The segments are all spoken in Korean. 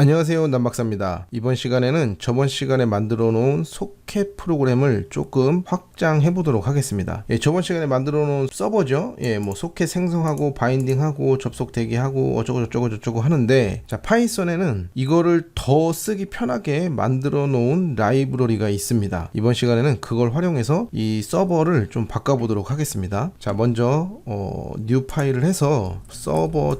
안녕하세요, 남박사입니다. 이번 시간에는 저번 시간에 만들어 놓은 소켓 프로그램을 조금 확장해 보도록 하겠습니다. 저번 시간에 만들어 놓은 서버죠. 뭐 소켓 생성하고 바인딩하고 접속 대기하고 어쩌고 저쩌고 하는데, 자, 파이썬에는 이거를 더 쓰기 편하게 만들어 놓은 라이브러리가 있습니다. 이번 시간에는 그걸 활용해서 이 서버를 좀 바꿔 보도록 하겠습니다. 자, 먼저 뉴 파일을 해서 서버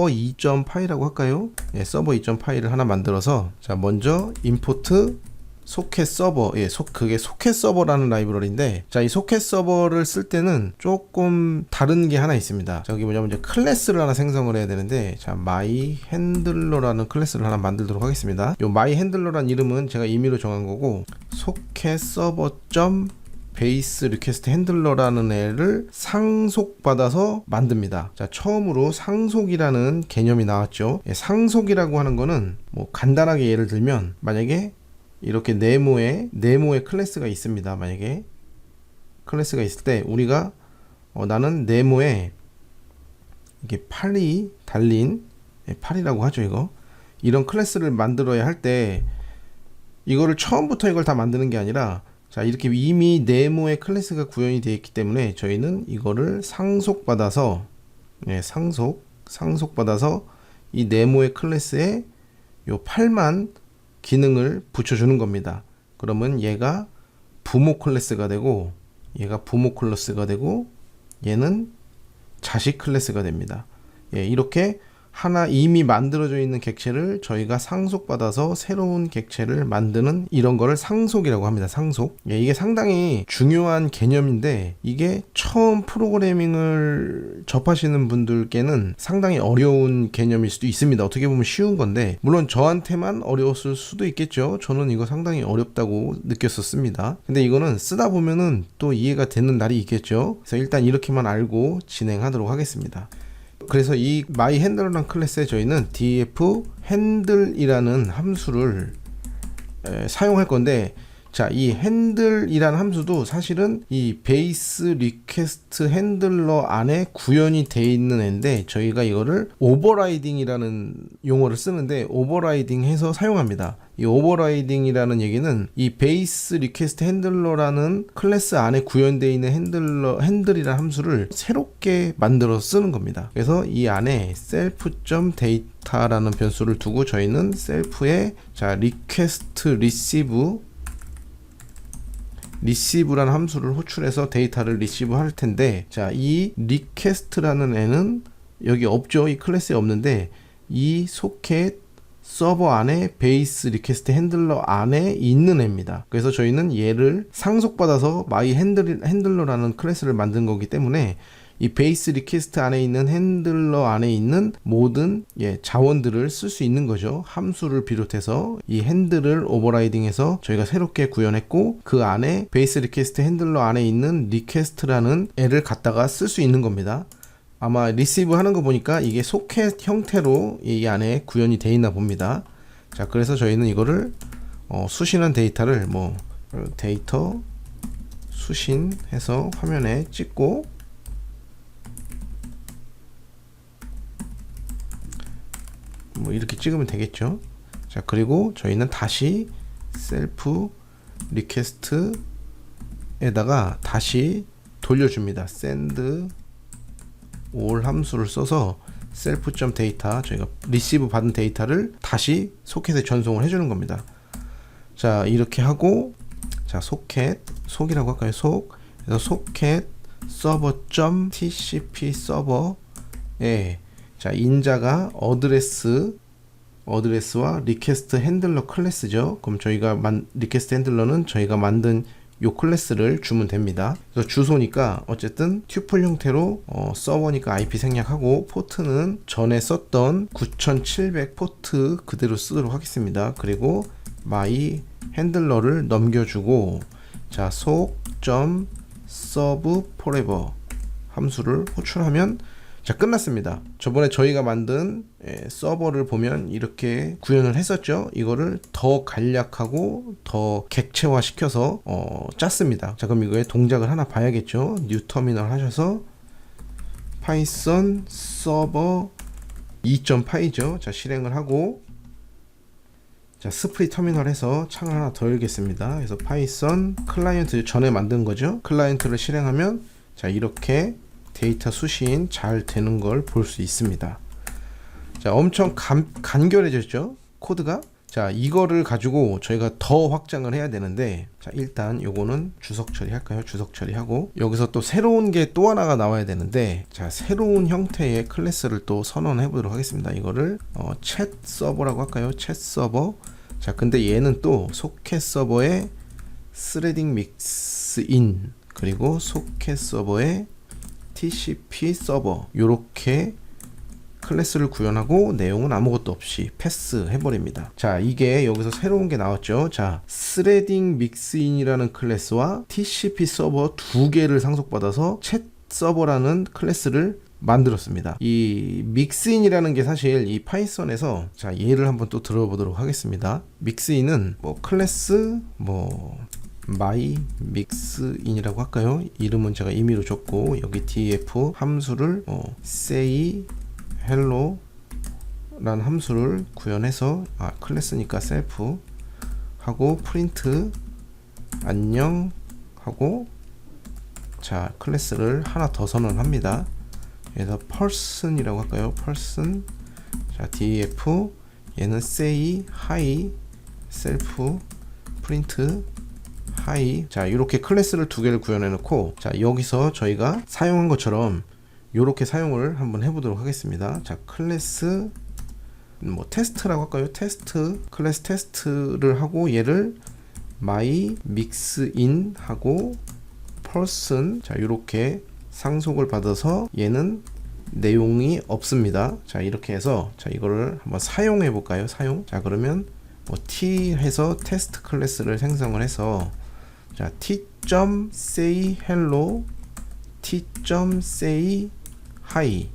2점 파일이라고 할까요? 서버 2점 파일을 하나 만들어서, 자, 먼저 임포트 소켓 서버, 그게 소켓 서버라는 라이브러리인데, 자, 이 소켓 서버를 쓸 때는 조금 다른 게 하나 있습니다. 저기 뭐냐면 이제 클래스를 하나 생성을 해야 되는데, 자, 마이 핸들러라는 클래스를 하나 만들도록 하겠습니다. 요 마이 핸들러라는 이름은 제가 임의로 정한 거고, 소켓 서버 베이스 리퀘스트 핸들러라는 애를 상속받아서 만듭니다. 자, 처음으로 상속이라는 개념이 나왔죠. 상속이라고 하는 거는 뭐 간단하게 예를 들면, 만약에 이렇게 네모의 클래스가 있습니다. 만약에 클래스가 있을 때 우리가 나는 네모에 이게 팔이 달린, 팔이라고 하죠, 이거. 이런 클래스를 만들어야 할 때 이거를 처음부터 이걸 다 만드는 게 아니라, 자, 이렇게 이미 네모의 클래스가 구현이 되어 있기 때문에 저희는 이거를 상속받아서, 상속받아서 이 네모의 클래스에 요 8만 기능을 붙여주는 겁니다. 그러면 얘가 부모 클래스가 되고, 얘는 자식 클래스가 됩니다. 이렇게 하나 이미 만들어져 있는 객체를 저희가 상속받아서 새로운 객체를 만드는, 이런 거를 상속이라고 합니다. 상속. 이게 상당히 중요한 개념인데, 이게 처음 프로그래밍을 접하시는 분들께는 상당히 어려운 개념일 수도 있습니다. 어떻게 보면 쉬운 건데, 물론 저한테만 어려웠을 수도 있겠죠. 저는 이거 상당히 어렵다고 느꼈었습니다. 근데 이거는 쓰다 보면은 또 이해가 되는 날이 있겠죠. 그래서 일단 이렇게만 알고 진행하도록 하겠습니다. 그래서 이 my handler라는 클래스에 저희는 df handle이라는 함수를 사용할 건데, 자, 이 handle이라는 함수도 사실은 이 베이스 리퀘스트 핸들러 안에 구현이 되어 있는 애인데, 저희가 이거를 오버라이딩이라는 용어를 쓰는데 오버라이딩 해서 사용합니다. 이 오버라이딩이라는 얘기는 이 베이스 리퀘스트 핸들러라는 클래스 안에 구현되어 있는 핸들이라는 함수를 새롭게 만들어 쓰는 겁니다. 그래서 이 안에 self.data라는 변수를 두고 저희는 셀프에, 자, request receive라는 함수를 호출해서 데이터를 리시브 할 텐데, 자, 이 request라는 애는 여기 없죠. 이 클래스에 없는데, 이 소켓 서버 안에 베이스 리퀘스트 핸들러 안에 있는 애입니다. 그래서 저희는 얘를 상속받아서 마이 핸들러라는 클래스를 만든 거기 때문에 이 베이스 리퀘스트 안에 있는 핸들러 안에 있는 모든 자원들을 쓸 수 있는 거죠. 함수를 비롯해서 이 핸들을 오버라이딩해서 저희가 새롭게 구현했고, 그 안에 베이스 리퀘스트 핸들러 안에 있는 리퀘스트라는 애를 갖다가 쓸 수 있는 겁니다. 아마 리시브 하는 거 보니까 이게 소켓 형태로 이 안에 구현이 되어 있나 봅니다. 자, 그래서 저희는 이거를 수신한 데이터를 데이터 수신해서 화면에 찍고, 이렇게 찍으면 되겠죠. 자, 그리고 저희는 다시 셀프 리퀘스트에다가 다시 돌려줍니다. send all 함수를 써서 self.data, 저희가 리시브 받은 데이터를 다시 소켓에 전송을 해주는 겁니다. 자, 이렇게 하고, 자, 속이라고 할까요? 그래서 소켓 서버.tcp 서버에, 자, 인자가 어드레스와 리퀘스트 핸들러 클래스죠. 그럼 저희가 리퀘스트 핸들러는 저희가 만든 요 클래스를 주면 됩니다. 그래서 주소니까 어쨌든 튜플 형태로 서버니까 IP 생략하고, 포트는 전에 썼던 9700 포트 그대로 쓰도록 하겠습니다. 그리고 my 핸들러를 넘겨주고, 자, serve forever 함수를 호출하면, 자, 끝났습니다. 저번에 저희가 만든 서버를 보면 이렇게 구현을 했었죠. 이거를 더 간략하고 더 객체화 시켜서 짰습니다. 자, 그럼 이거의 동작을 하나 봐야겠죠. 뉴 터미널 하셔서 파이썬 서버 2.파이죠. 자, 실행을 하고, 자, 스프릿 터미널에서 창을 하나 더 열겠습니다. 그래서 파이썬 클라이언트 전에 만든 거죠. 클라이언트를 실행하면 자, 이렇게 데이터 수신 잘 되는 걸 볼 수 있습니다. 자, 엄청 간결해졌죠, 코드가. 자, 이거를 가지고 저희가 더 확장을 해야 되는데, 자, 일단 요거는 주석 처리할까요? 주석 처리하고, 여기서 또 새로운 게 또 하나가 나와야 되는데, 자, 새로운 형태의 클래스를 또 선언해 보도록 하겠습니다. 이거를 챗 서버라고 할까요? 챗 서버. 자, 근데 얘는 또 소켓 서버의 스레딩 믹스인, 그리고 소켓 서버의 TCP 서버, 요렇게 클래스를 구현하고 내용은 아무것도 없이 패스 해버립니다. 자, 이게 여기서 새로운 게 나왔죠. 자, 스레딩 믹스인이라는 클래스와 TCP 서버 두 개를 상속받아서 챗 서버라는 클래스를 만들었습니다. 이 믹스인이라는 게 사실 이 파이썬에서, 자, 얘를 한번 또 들어보도록 하겠습니다. 믹스인은 뭐 클래스 my 믹스인이라고 할까요? 이름은 제가 임의로 줬고, 여기 df 함수를 say hello 라는 함수를 구현해서, 클래스니까 셀프 하고 프린트 안녕 하고, 자, 클래스를 하나 더 선언합니다. 그래서 person이라고 할까요? person. 자, def 얘는 say hi 셀프 프린트 hi. 자, 이렇게 클래스를 두 개를 구현해 놓고, 자, 여기서 저희가 사용한 것처럼 이렇게 사용을 한번 해보도록 하겠습니다. 자, 클래스 뭐 테스트라고 할까요? 테스트, 클래스 테스트를 하고, 얘를 my mixin 하고 person. 자, 이렇게 상속을 받아서 얘는 내용이 없습니다. 자, 이렇게 해서, 자, 이거를 한번 사용해 볼까요? 사용. 자, 그러면 뭐 t 해서 테스트 클래스를 생성을 해서, 자, t.say hello, t.say hi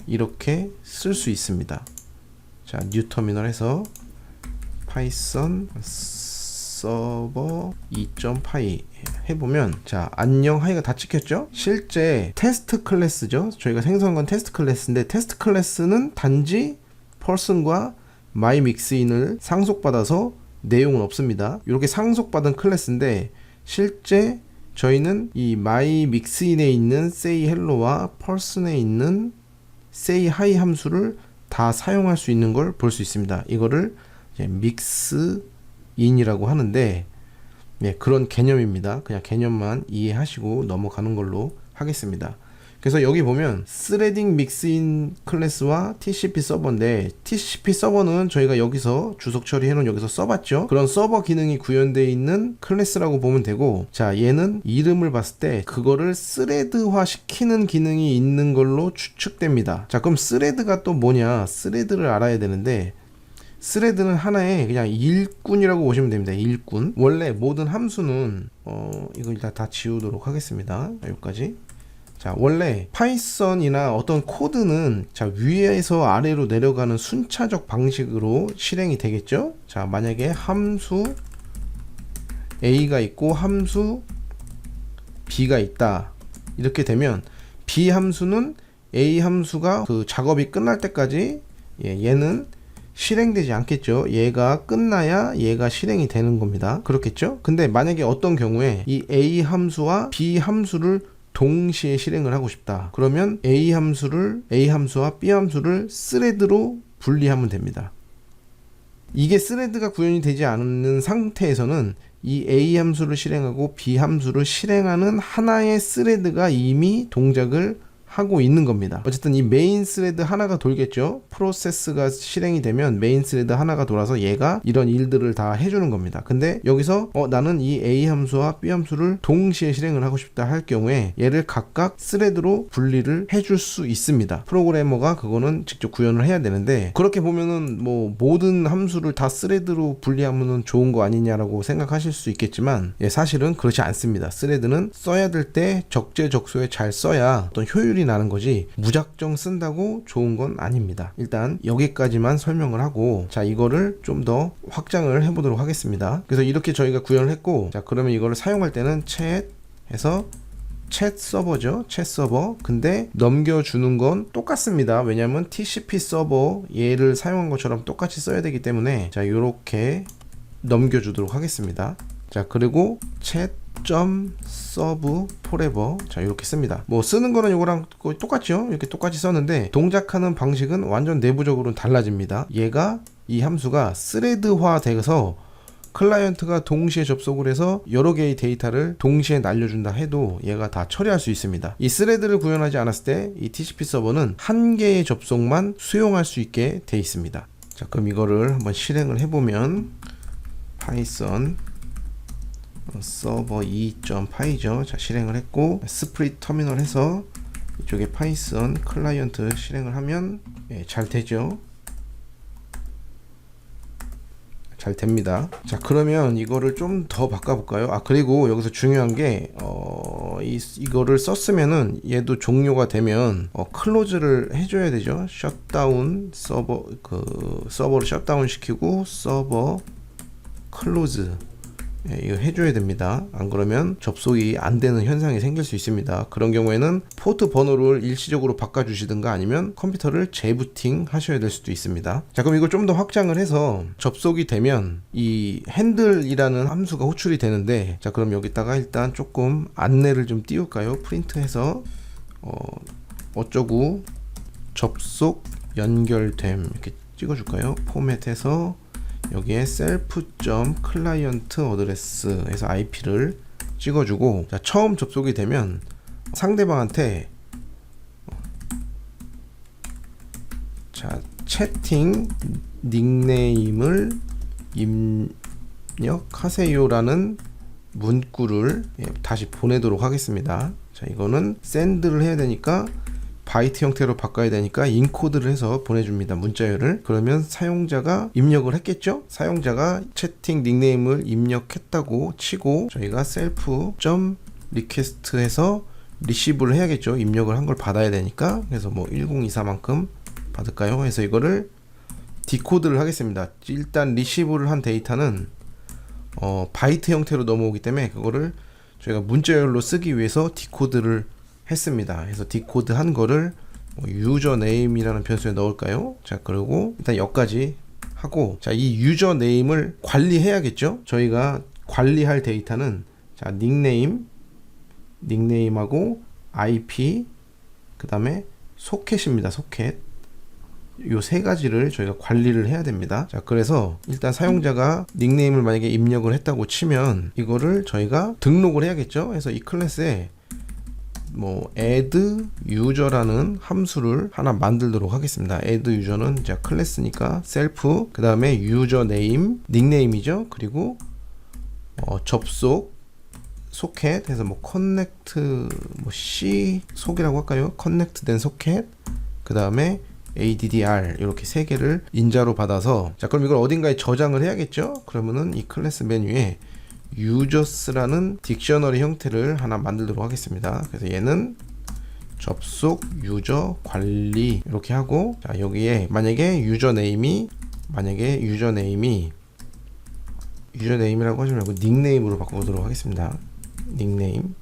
이렇게 쓸 수 있습니다. 자, 뉴 터미널에서 파이썬 서버 2.py 해보면, 자, 안녕 하이가 다 찍혔죠? 실제 테스트 클래스죠. 저희가 생성한 건 테스트 클래스인데, 테스트 클래스는 단지 person과 myMixin을 상속받아서 내용은 없습니다. 이렇게 상속받은 클래스인데, 실제 저희는 이 myMixin에 있는 say hello와 person에 있는 say hi 함수를 다 사용할 수 있는 걸 볼 수 있습니다. 이거를 이제 mixin이라고 하는데, 네, 그런 개념입니다. 그냥 개념만 이해하시고 넘어가는 걸로 하겠습니다. 그래서 여기 보면 스레딩 믹스인 클래스와 TCP 서버인데, TCP 서버는 저희가 여기서 주석 처리해놓은 여기서 써봤죠. 그런 서버 기능이 구현되어 있는 클래스라고 보면 되고, 자, 얘는 이름을 봤을 때 그거를 스레드화 시키는 기능이 있는 걸로 추측됩니다. 자, 그럼 스레드가 또 뭐냐? 스레드를 알아야 되는데, 스레드는 하나의 그냥 일꾼이라고 보시면 됩니다. 일꾼. 원래 모든 함수는 이거 일단 다 지우도록 하겠습니다. 여기까지. 자, 원래 파이썬이나 어떤 코드는, 자, 위에서 아래로 내려가는 순차적 방식으로 실행이 되겠죠. 자, 만약에 함수 A가 있고 함수 B가 있다, 이렇게 되면 B 함수는 A 함수가 그 작업이 끝날 때까지, 얘는 실행되지 않겠죠. 얘가 끝나야 얘가 실행이 되는 겁니다. 그렇겠죠. 근데 만약에 어떤 경우에 이 A 함수와 B 함수를 동시에 실행을 하고 싶다, 그러면 A 함수와 B 함수를 스레드로 분리하면 됩니다. 이게 스레드가 구현이 되지 않는 상태에서는 이 A 함수를 실행하고 B 함수를 실행하는 하나의 스레드가 이미 동작을 하고 있는 겁니다. 어쨌든 이 메인 스레드 하나가 돌겠죠. 프로세스가 실행이 되면 메인 스레드 하나가 돌아서 얘가 이런 일들을 다 해주는 겁니다. 근데 여기서 나는 이 A 함수와 B 함수를 동시에 실행을 하고 싶다 할 경우에 얘를 각각 스레드로 분리를 해줄 수 있습니다. 프로그래머가 그거는 직접 구현을 해야 되는데, 그렇게 보면은 뭐 모든 함수를 다 스레드로 분리하면은 좋은 거 아니냐라고 생각하실 수 있겠지만, 사실은 그렇지 않습니다. 스레드는 써야 될 때 적재적소에 잘 써야 어떤 효율이 나는 거지, 무작정 쓴다고 좋은 건 아닙니다. 일단 여기까지만 설명을 하고, 자, 이거를 좀 더 확장을 해보도록 하겠습니다. 그래서 이렇게 저희가 구현을 했고, 자, 그러면 이거를 사용할 때는 챗 해서 챗 서버죠. 챗 서버. 근데 넘겨주는 건 똑같습니다. 왜냐면 TCP 서버 얘를 사용한 것처럼 똑같이 써야 되기 때문에 자, 요렇게 넘겨주도록 하겠습니다. 자, 그리고 chat.serve forever. 자, 이렇게 씁니다. 뭐 쓰는 거는 이거랑 거의 똑같죠. 이렇게 똑같이 썼는데 동작하는 방식은 완전 내부적으로는 달라집니다. 얘가 이 함수가 스레드화 돼서 클라이언트가 동시에 접속을 해서 여러 개의 데이터를 동시에 날려준다 해도 얘가 다 처리할 수 있습니다. 이 스레드를 구현하지 않았을 때 이 TCP 서버는 한 개의 접속만 수용할 수 있게 돼 있습니다. 자, 그럼 이거를 한번 실행을 해보면 파이썬 서버 2.py죠. 자, 실행을 했고 스프릿 터미널 해서 이쪽에 파이썬 클라이언트 실행을 하면 잘 되죠. 잘 됩니다. 자, 그러면 이거를 좀 더 바꿔볼까요? 아, 그리고 여기서 중요한 게 이거를 썼으면은 얘도 종료가 되면 클로즈를 해줘야 되죠. 셧다운 서버, 서버를 셧다운 시키고 서버 클로즈 이거 해줘야 됩니다. 안 그러면 접속이 안 되는 현상이 생길 수 있습니다. 그런 경우에는 포트 번호를 일시적으로 바꿔주시든가 아니면 컴퓨터를 재부팅 하셔야 될 수도 있습니다. 자, 그럼 이걸 좀 더 확장을 해서 접속이 되면 이 핸들이라는 함수가 호출이 되는데, 자, 그럼 여기다가 일단 조금 안내를 좀 띄울까요? 프린트해서 어쩌고 접속 연결됨 이렇게 찍어줄까요? 포맷해서 여기에 self.client address 해서 IP를 찍어주고, 자, 처음 접속이 되면 상대방한테 자, 채팅 닉네임을 입력하세요라는 문구를 다시 보내도록 하겠습니다. 자, 이거는 send를 해야 되니까 바이트 형태로 바꿔야 되니까 인코드를 해서 보내줍니다. 문자열을. 그러면 사용자가 입력을 했겠죠? 사용자가 채팅 닉네임을 입력했다고 치고 저희가 self.request 해서 리시브를 해야겠죠. 입력을 한 걸 받아야 되니까. 그래서 뭐 1024만큼 받을까요? 그래서 이거를 디코드를 하겠습니다. 일단 리시브를 한 데이터는 바이트 형태로 넘어오기 때문에 그거를 저희가 문자열로 쓰기 위해서 디코드를 했습니다. 그래서 디코드 한 거를 유저네임이라는 변수에 넣을까요? 자, 그리고 일단 여기까지 하고, 자, 이 유저네임을 관리해야겠죠? 저희가 관리할 데이터는 자, 닉네임하고 IP, 그 다음에 소켓입니다. 소켓. 요 세 가지를 저희가 관리를 해야 됩니다. 자, 그래서 일단 사용자가 닉네임을 만약에 입력을 했다고 치면 이거를 저희가 등록을 해야겠죠? 그래서 이 클래스에 뭐 add user라는 함수를 하나 만들도록 하겠습니다. add user는 이제 클래스니까 self, 그 다음에 username, 닉네임이죠. 그리고 접속 소켓 해서 뭐 connect 뭐 c 속이라고 할까요? connect 된 소켓, 그 다음에 addr 이렇게 세 개를 인자로 받아서, 자, 그럼 이걸 어딘가에 저장을 해야겠죠. 그러면은 이 클래스 메뉴에 users라는 딕셔너리 형태를 하나 만들도록 하겠습니다. 그래서 얘는 접속 유저 관리 이렇게 하고, 자, 여기에 만약에 유저네임이라고 하지 말고 닉네임으로 바꿔보도록 하겠습니다. 닉네임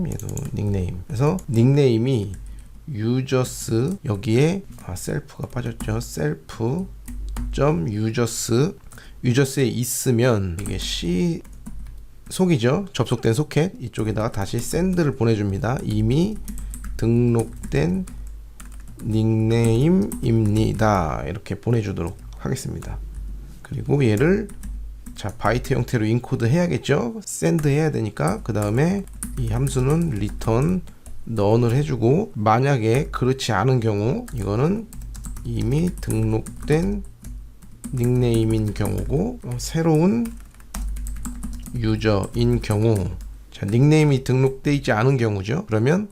얘도 닉네임. 그래서 닉네임이 users, 여기에 셀프가 빠졌죠. self.users 유저스에 있으면 이게 C 속이죠. 접속된 소켓 이쪽에다가 다시 send를 보내줍니다. 이미 등록된 닉네임입니다. 이렇게 보내주도록 하겠습니다. 그리고 얘를 자, 바이트 형태로 인코드 해야겠죠. send 해야 되니까. 그 다음에 이 함수는 return none을 해주고, 만약에 그렇지 않은 경우 이거는 이미 등록된 닉네임인 경우고, 새로운 유저인 경우, 자, 닉네임이 등록되어 있지 않은 경우죠. 그러면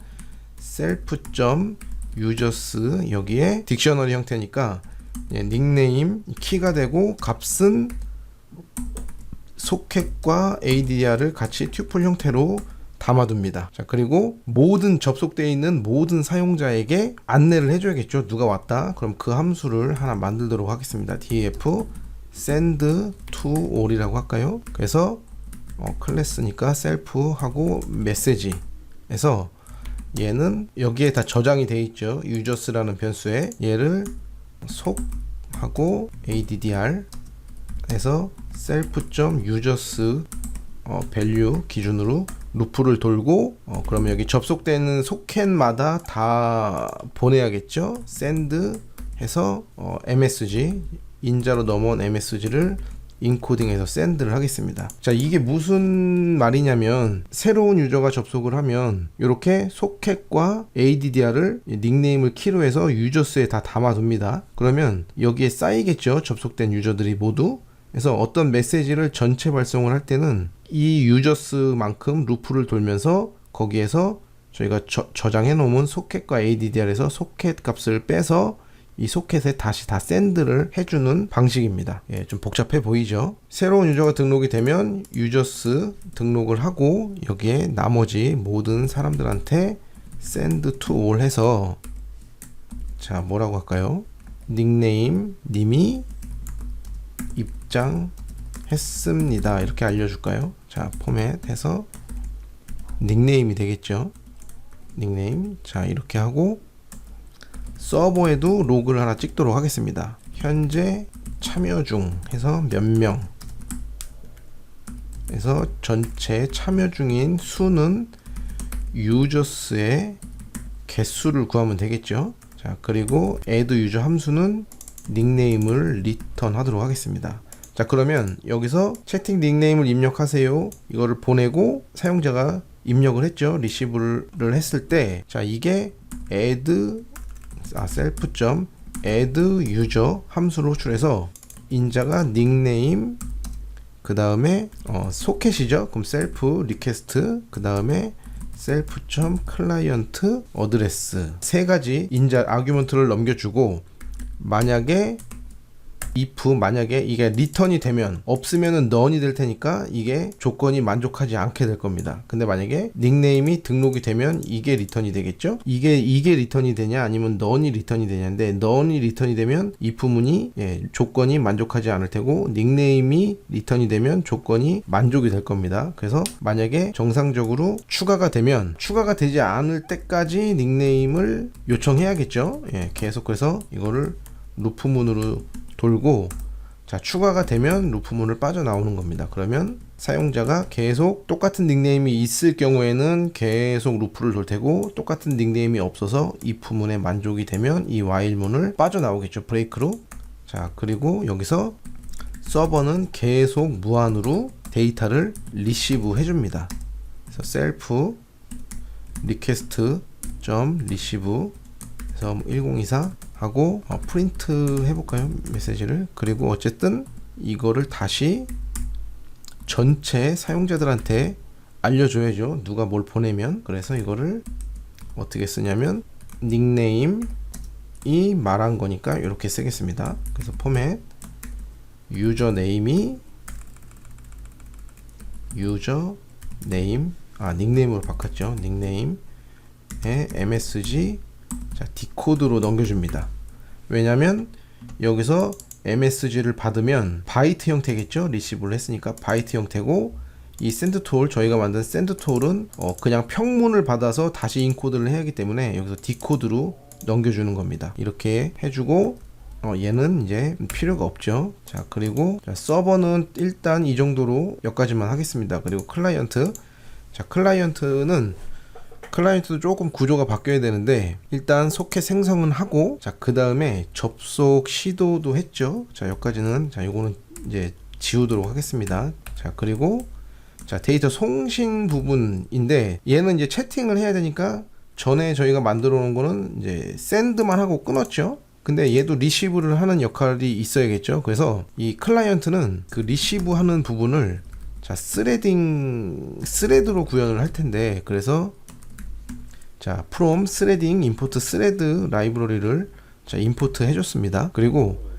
self.users 여기에 딕셔너리 형태니까 닉네임 키가 되고 값은 소켓과 ADR을 같이 튜플 형태로 담아둡니다. 자, 그리고 모든 접속되어 있는 모든 사용자에게 안내를 해줘야겠죠. 누가 왔다. 그럼 그 함수를 하나 만들도록 하겠습니다. df send to all이라고 할까요? 그래서 클래스니까 셀프하고 메시지에서 얘는 여기에 다 저장이 돼 있죠. 유저스라는 변수에 얘를 속하고 addr 해서 self.users value 기준으로 루프를 돌고 그러면 여기 접속되는 소켓마다 다 보내야겠죠. send 해서 msg 인자로 넘어온 msg를 인코딩해서 샌드를 하겠습니다. 자, 이게 무슨 말이냐면 새로운 유저가 접속을 하면 이렇게 소켓과 addr을 닉네임을 키로 해서 유저스에 다 담아둡니다. 그러면 여기에 쌓이겠죠. 접속된 유저들이 모두. 그래서 어떤 메시지를 전체 발송을 할 때는 이 유저스만큼 루프를 돌면서 거기에서 저희가 저장해 놓은 소켓과 addr에서 소켓 값을 빼서 이 소켓에 다시 다 샌드를 해주는 방식입니다. 예, 좀 복잡해 보이죠? 새로운 유저가 등록이 되면 유저스 등록을 하고 여기에 나머지 모든 사람들한테 send to all 해서 자, 뭐라고 할까요? 닉네임 님이 입장했습니다. 이렇게 알려줄까요? 자, 포맷 해서 닉네임이 되겠죠? 닉네임. 자, 이렇게 하고 서버에도 로그를 하나 찍도록 하겠습니다. 현재 참여 중 해서 몇 명 해서 전체 참여 중인 수는 유저스의 개수를 구하면 되겠죠. 자, 그리고 add 유저 함수는 닉네임을 리턴 하도록 하겠습니다. 자, 그러면 여기서 채팅 닉네임을 입력하세요 이거를 보내고 사용자가 입력을 했죠. 리시브를 했을 때 자, 이게 add self.add user 함수로 호출해서 인자가 닉네임 그 다음에 소켓이죠. 그럼 self request 그 다음에 self.client address 세 가지 인자 아규먼트를 넘겨주고 만약에 if 만약에 이게 리턴이 되면 없으면은 none이 될 테니까 이게 조건이 만족하지 않게 될 겁니다. 근데 만약에 닉네임이 등록이 되면 이게 리턴이 되겠죠. 이게 리턴이 되냐 아니면 none이 리턴이 되냐인데 none이 리턴이 되면 if 문이 조건이 만족하지 않을 테고 닉네임이 리턴이 되면 조건이 만족이 될 겁니다. 그래서 만약에 정상적으로 추가가 되면 추가가 되지 않을 때까지 닉네임을 요청해야겠죠. 계속해서 이거를 루프문으로 돌고 자, 추가가 되면 루프문을 빠져나오는 겁니다. 그러면 사용자가 계속 똑같은 닉네임이 있을 경우에는 계속 루프를 돌 테고 똑같은 닉네임이 없어서 if문에 만족이 되면 이 while문을 빠져나오겠죠. 브레이크로. 자, 그리고 여기서 서버는 계속 무한으로 데이터를 리시브 해줍니다. 그래서 self request receive 그래서 1024 하고 프린트 해볼까요? 메시지를. 그리고 어쨌든 이거를 다시 전체 사용자들한테 알려줘야죠. 누가 뭘 보내면. 그래서 이거를 어떻게 쓰냐면 닉네임이 말한 거니까 이렇게 쓰겠습니다. 그래서 포맷 유저네임이 유저네임 닉네임으로 바꿨죠. 닉네임에 msg 자, 디코드로 넘겨줍니다. 왜냐면 여기서 MSG를 받으면 바이트 형태겠죠. 리시브를 했으니까 바이트 형태고 이 샌드톨 저희가 만든 샌드톨은 그냥 평문을 받아서 다시 인코드를 해야 하기 때문에 여기서 디코드로 넘겨주는 겁니다. 이렇게 해주고 얘는 이제 필요가 없죠. 자, 그리고 자, 서버는 일단 이 정도로 여기까지만 하겠습니다. 그리고 클라이언트 자, 클라이언트도 조금 구조가 바뀌어야 되는데 일단 소켓 생성은 하고 자, 그 다음에 접속 시도도 했죠. 자, 여기까지는 자, 요거는 이제 지우도록 하겠습니다. 자, 그리고 자, 데이터 송신 부분인데 얘는 이제 채팅을 해야 되니까 전에 저희가 만들어 놓은 거는 이제 샌드만 하고 끊었죠. 근데 얘도 리시브를 하는 역할이 있어야겠죠. 그래서 이 클라이언트는 그 리시브 하는 부분을 자, 스레드로 구현을 할 텐데 그래서 자, from threading import thread 라이브러리를 자, 임포트 해줬습니다. 그리고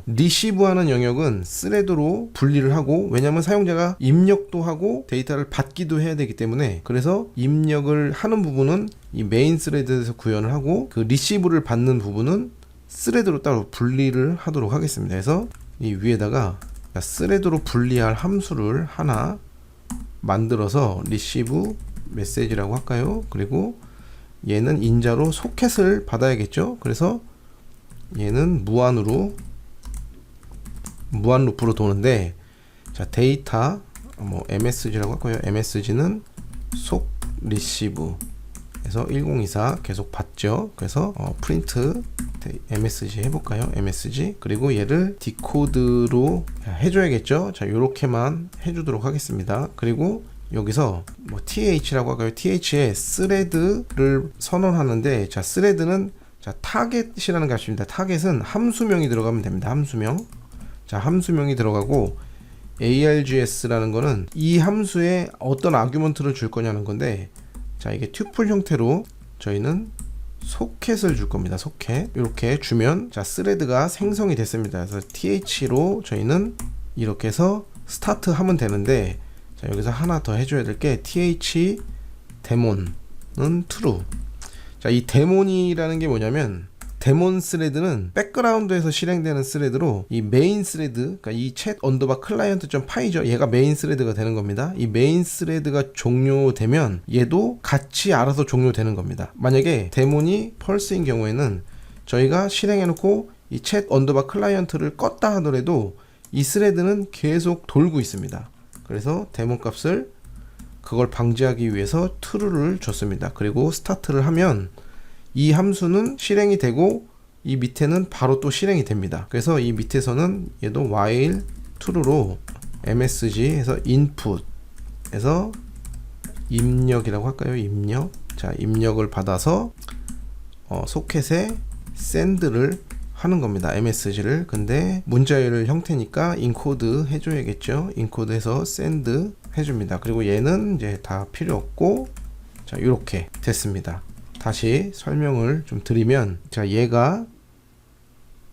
리시브하는 영역은 thread로 분리를 하고 왜냐면 사용자가 입력도 하고 데이터를 받기도 해야 되기 때문에 그래서 입력을 하는 부분은 이 메인 thread에서 구현을 하고 그 리시브를 받는 부분은 thread로 따로 분리를 하도록 하겠습니다. 그래서 이 위에다가 thread로 분리할 함수를 하나 만들어서 리시브 메시지라고 할까요? 그리고 얘는 인자로 소켓을 받아야겠죠. 그래서 얘는 무한 루프로 도는데, 자 데이터 뭐 MSG라고 할까요? MSG는 속 리시브 해서 1024 계속 받죠. 그래서 프린트 MSG 해볼까요? MSG. 그리고 얘를 디코드로 해줘야겠죠. 자 요렇게만 해주도록 하겠습니다. 그리고 여기서 뭐 th라고 할까요? th에 스레드를 선언하는데, 자 스레드는 자 타겟이라는 값입니다. 타겟은 함수명이 들어가면 됩니다. 함수명. 자 함수명이 들어가고, args라는 거는 이 함수에 어떤 아규먼트를 줄 거냐는 건데, 자 이게 튜플 형태로 저희는 소켓을 줄 겁니다. 소켓 이렇게 주면 자 스레드가 생성이 됐습니다. 그래서 th로 저희는 이렇게 해서 스타트 하면 되는데, 자 여기서 하나 더 해줘야 될 게 th 데몬은 true. 자 이 데몬이라는 게 뭐냐면, 데몬 스레드는 백그라운드에서 실행되는 스레드로, 이 메인 스레드, 그러니까 이 챗 언더바 클라이언트 점 파이죠. 얘가 메인 스레드가 되는 겁니다. 이 메인 스레드가 종료되면 얘도 같이 알아서 종료되는 겁니다. 만약에 데몬이 펄스인 경우에는 저희가 실행해 놓고 이 챗 언더바 클라이언트를 껐다 하더라도 이 스레드는 계속 돌고 있습니다. 그래서 데몬 값을 그걸 방지하기 위해서 true를 줬습니다. 그리고 스타트를 하면 이 함수는 실행이 되고 이 밑에는 바로 또 실행이 됩니다. 그래서 이 밑에서는 얘도 while true로 msg 해서 input 해서 입력이라고 할까요? 입력. 자 입력을 받아서 소켓에 send를 하는 겁니다. msg를. 근데 문자열 형태니까 인코드 해줘야겠죠. 인코드 해서 send 해줍니다. 그리고 얘는 이제 다 필요 없고, 자 이렇게 됐습니다. 다시 설명을 좀 드리면, 자 얘가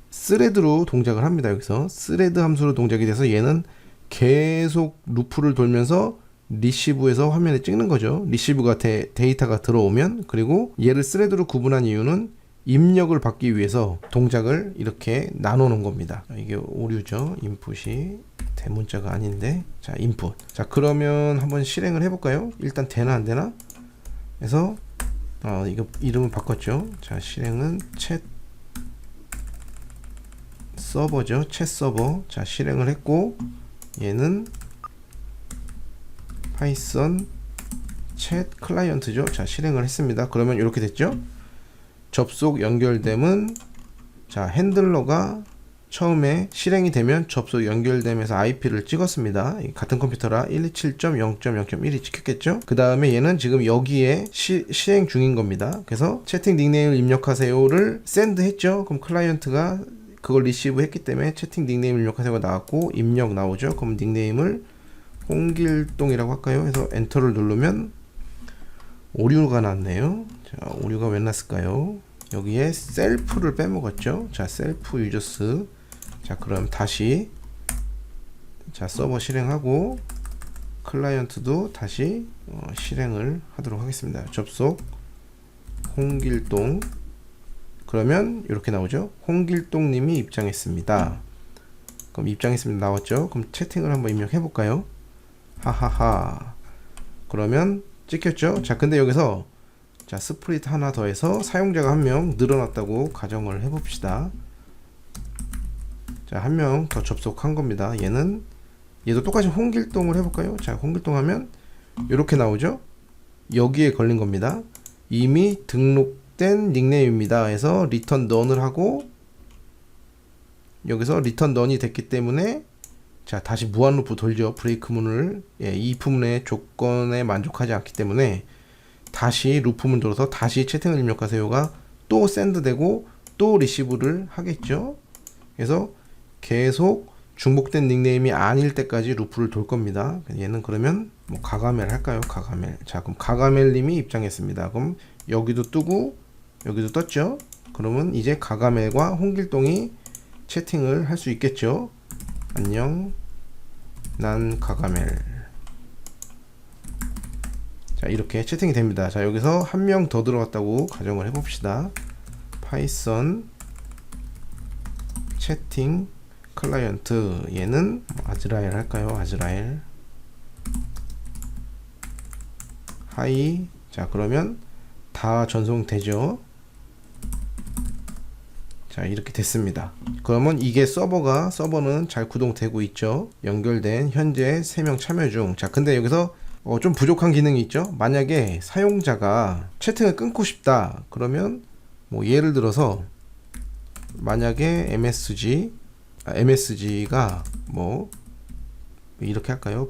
스레드로 동작을 합니다. 여기서 스레드 함수로 동작이 돼서 얘는 계속 루프를 돌면서 리시브에서 화면에 찍는 거죠. 리시브가 데이터가 들어오면, 그리고 얘를 스레드로 구분한 이유는 입력을 받기 위해서 동작을 이렇게 나누는 겁니다. 이게 오류죠. 인풋이 대문자가 아닌데, 자 인풋. 자 그러면 한번 실행을 해볼까요? 일단 되나 안 되나? 그래서 이거 이름을 바꿨죠. 자 실행은 챗 서버죠. 챗 서버. 자 실행을 했고, 얘는 파이썬 챗 클라이언트죠. 자 실행을 했습니다. 그러면 이렇게 됐죠. 접속 연결됨은, 자 핸들러가 처음에 실행이 되면 접속 연결됨에서 IP를 찍었습니다. 같은 컴퓨터라 127.0.0.1이 찍혔겠죠. 그 다음에 얘는 지금 여기에 실행 중인 겁니다. 그래서 채팅 닉네임을 입력하세요를 send 했죠. 그럼 클라이언트가 그걸 리시브 했기 때문에 채팅 닉네임 입력하세요가 나왔고, 입력 나오죠. 그럼 닉네임을 홍길동이라고 할까요? 해서 엔터를 누르면 오류가 났네요. 자 오류가 왜 났을까요? 여기에 셀프를 빼먹었죠. 자 셀프 유저스. 자 그럼 다시 자 서버 실행하고, 클라이언트도 다시 실행을 하도록 하겠습니다. 접속 홍길동. 그러면 이렇게 나오죠. 홍길동 님이 입장했습니다. 그럼 입장했습니다 나왔죠. 그럼 채팅을 한번 입력해 볼까요? 하하하. 그러면 찍혔죠. 자 근데 여기서 자 스프릿 하나 더해서 사용자가 한 명 늘어났다고 가정을 해봅시다. 자 한 명 더 접속한 겁니다. 얘도 똑같이 홍길동을 해볼까요? 자 홍길동 하면 이렇게 나오죠. 여기에 걸린 겁니다. 이미 등록된 닉네임입니다 해서 return none을 하고, 여기서 return none이 됐기 때문에 자 다시 무한 루프 돌죠. 브레이크 문을 if 문의 조건에 만족하지 않기 때문에 다시 루프문 돌아서 다시 채팅을 입력하세요가 또 send 되고 또 리시브를 하겠죠. 그래서 계속 중복된 닉네임이 아닐 때까지 루프를 돌 겁니다. 얘는 그러면 뭐 가가멜 할까요? 가가멜. 자 그럼 가가멜 님이 입장했습니다. 그럼 여기도 뜨고 여기도 떴죠. 그러면 이제 가가멜과 홍길동이 채팅을 할 수 있겠죠. 안녕 난 가가멜. 자 이렇게 채팅이 됩니다. 자 여기서 한 명 더 들어갔다고 가정을 해봅시다. 파이썬 채팅 클라이언트. 얘는 아즈라엘 할까요? 아즈라엘. 파이. 자, 그러면 다 전송되죠. 자, 이렇게 됐습니다. 그러면 이게 서버는 잘 구동되고 있죠. 연결된 현재 3명 참여 중. 자, 근데 여기서 좀 부족한 기능이 있죠. 만약에 사용자가 채팅을 끊고 싶다 그러면 뭐 예를 들어서 만약에 MSG가 뭐 이렇게 할까요?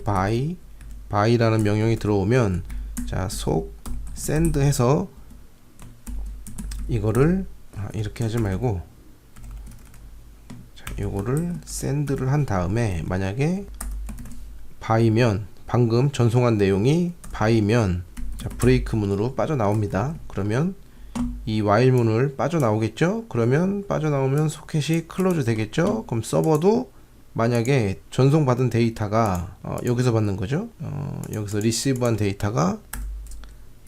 by라는 명령이 들어오면 자, send 해서 이거를 이렇게 하지 말고 자, 요거를 send를 한 다음에 만약에 by면 방금 전송한 내용이 by면 자, 브레이크 문으로 빠져나옵니다. 그러면 이 while 문을 빠져나오겠죠? 그러면 빠져나오면 소켓이 클로즈 되겠죠? 그럼 서버도 만약에 전송받은 데이터가 여기서 받는 거죠. 여기서 리시브한 데이터가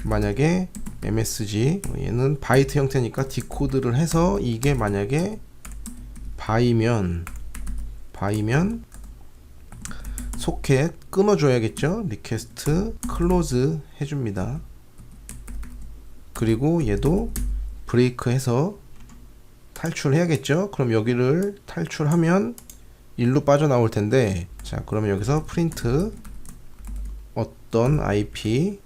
만약에 MSG 얘는 바이트 형태니까 디코드를 해서 이게 만약에 by면 소켓 끊어줘야겠죠. 리퀘스트 클로즈 해줍니다. 그리고 얘도 브레이크 해서 탈출해야겠죠. 그럼 여기를 탈출하면 일로 빠져나올 텐데 자, 그러면 여기서 프린트 어떤 IP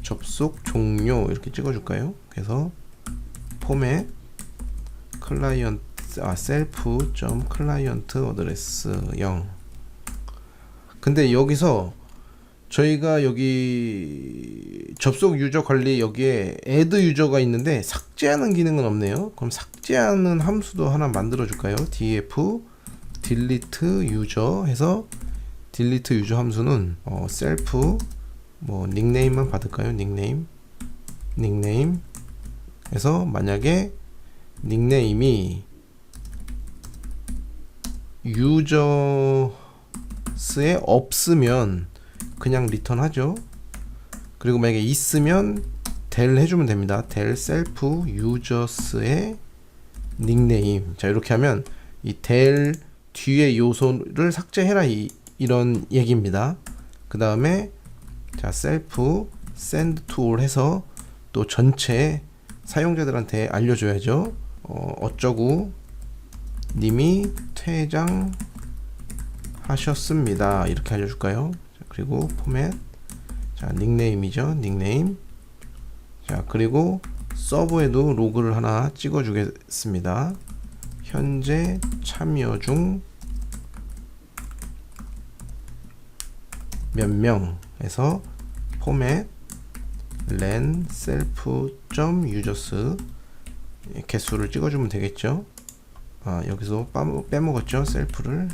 접속 종료 이렇게 찍어줄까요? 그래서 포맷 클라이언트 셀프.클라이언트 어드레스 0. 근데 여기서 저희가 여기 접속 유저 관리 여기에 add 유저가 있는데 삭제하는 기능은 없네요. 그럼 삭제하는 함수도 하나 만들어 줄까요? df delete user 해서 delete 유저 함수는 self 뭐 닉네임만 받을까요? 닉네임 해서 만약에 닉네임이 유저스에 없으면 그냥 리턴하죠. 그리고 만약에 있으면 del 해주면 됩니다. del self users의 닉네임. 자, 이렇게 하면 이 del 뒤에 요소를 삭제해라 이런 얘기입니다. 그 다음에 자, self send to all 해서 또 전체 사용자들한테 알려줘야죠. 어쩌구 님이 퇴장하셨습니다. 이렇게 알려줄까요? 자, 그리고 포맷 자, 닉네임이죠. 닉네임. 자, 그리고 서버에도 로그를 하나 찍어 주겠습니다. 현재 참여 중 몇 명 해서 포맷 len self.users 개수를 찍어주면 되겠죠. 여기서 빼먹었죠. 셀프를.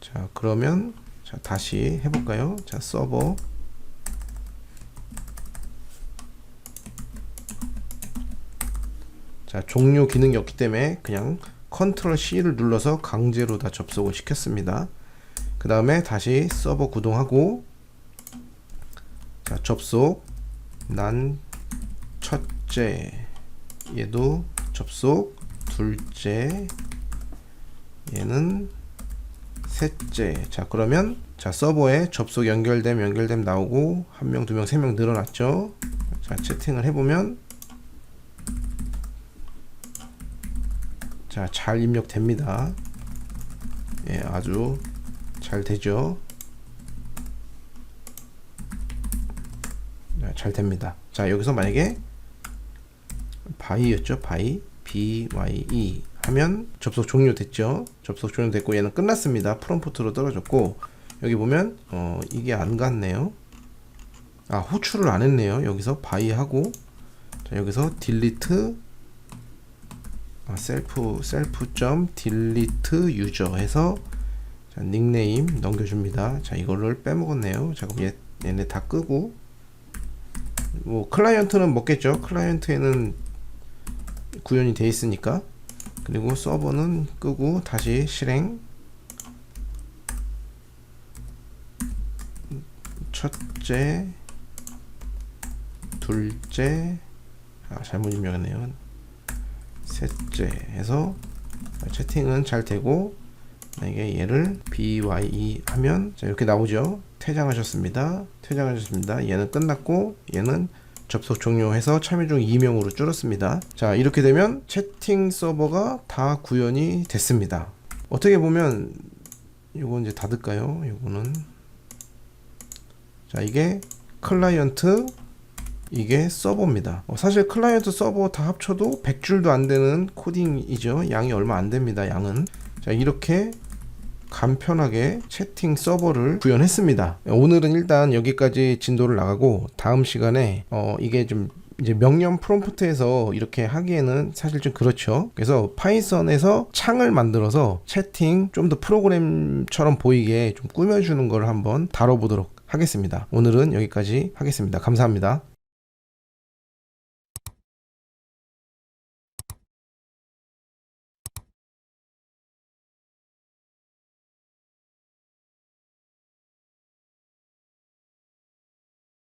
자, 그러면 자, 다시 해볼까요? 자, 서버 자, 종료 기능이 없기 때문에 그냥 컨트롤 C를 눌러서 강제로 다 접속을 시켰습니다. 그 다음에 다시 서버 구동하고 자, 접속 난 첫째 얘도 접속 둘째 얘는 셋째. 자, 그러면 자, 서버에 접속 연결됨 나오고 1명 2명 3명 늘어났죠. 자, 채팅을 해보면 자, 잘 입력됩니다. 예, 아주 잘 되죠. 잘 됩니다. 자, 여기서 만약에 by였죠. bye 하면 접속 종료됐죠. 접속 종료됐고 얘는 끝났습니다. 프롬프트로 떨어졌고 여기 보면 이게 안 갔네요. 호출을 안 했네요. 여기서 by 하고 자, 여기서 delete self.delete user 해서 자, 닉네임 넘겨줍니다. 자, 이거를 빼먹었네요. 자, 그럼 얘네 다 끄고 뭐 클라이언트는 먹겠죠. 클라이언트에는 구현이 돼 있으니까. 그리고 서버는 끄고 다시 실행. 첫째, 둘째, 잘못 입력했네요. 셋째 해서 채팅은 잘 되고 만약에 얘를 bye 하면 자, 이렇게 나오죠. 퇴장하셨습니다. 얘는 끝났고 얘는 접속 종료해서 참여 중 2명으로 줄었습니다. 자, 이렇게 되면 채팅 서버가 다 구현이 됐습니다. 어떻게 보면 이거 이제 닫을까요? 이거는 자, 이게 클라이언트, 이게 서버입니다. 사실 클라이언트 서버 다 합쳐도 100줄도 안 되는 코딩이죠. 양이 얼마 안 됩니다. 양은. 자, 이렇게 간편하게 채팅 서버를 구현했습니다. 오늘은 일단 여기까지 진도를 나가고 다음 시간에 이게 좀 이제 명령 프롬프트에서 이렇게 하기에는 사실 좀 그렇죠. 그래서 파이썬에서 창을 만들어서 채팅 좀 더 프로그램처럼 보이게 좀 꾸며주는 걸 한번 다뤄보도록 하겠습니다. 오늘은 여기까지 하겠습니다. 감사합니다.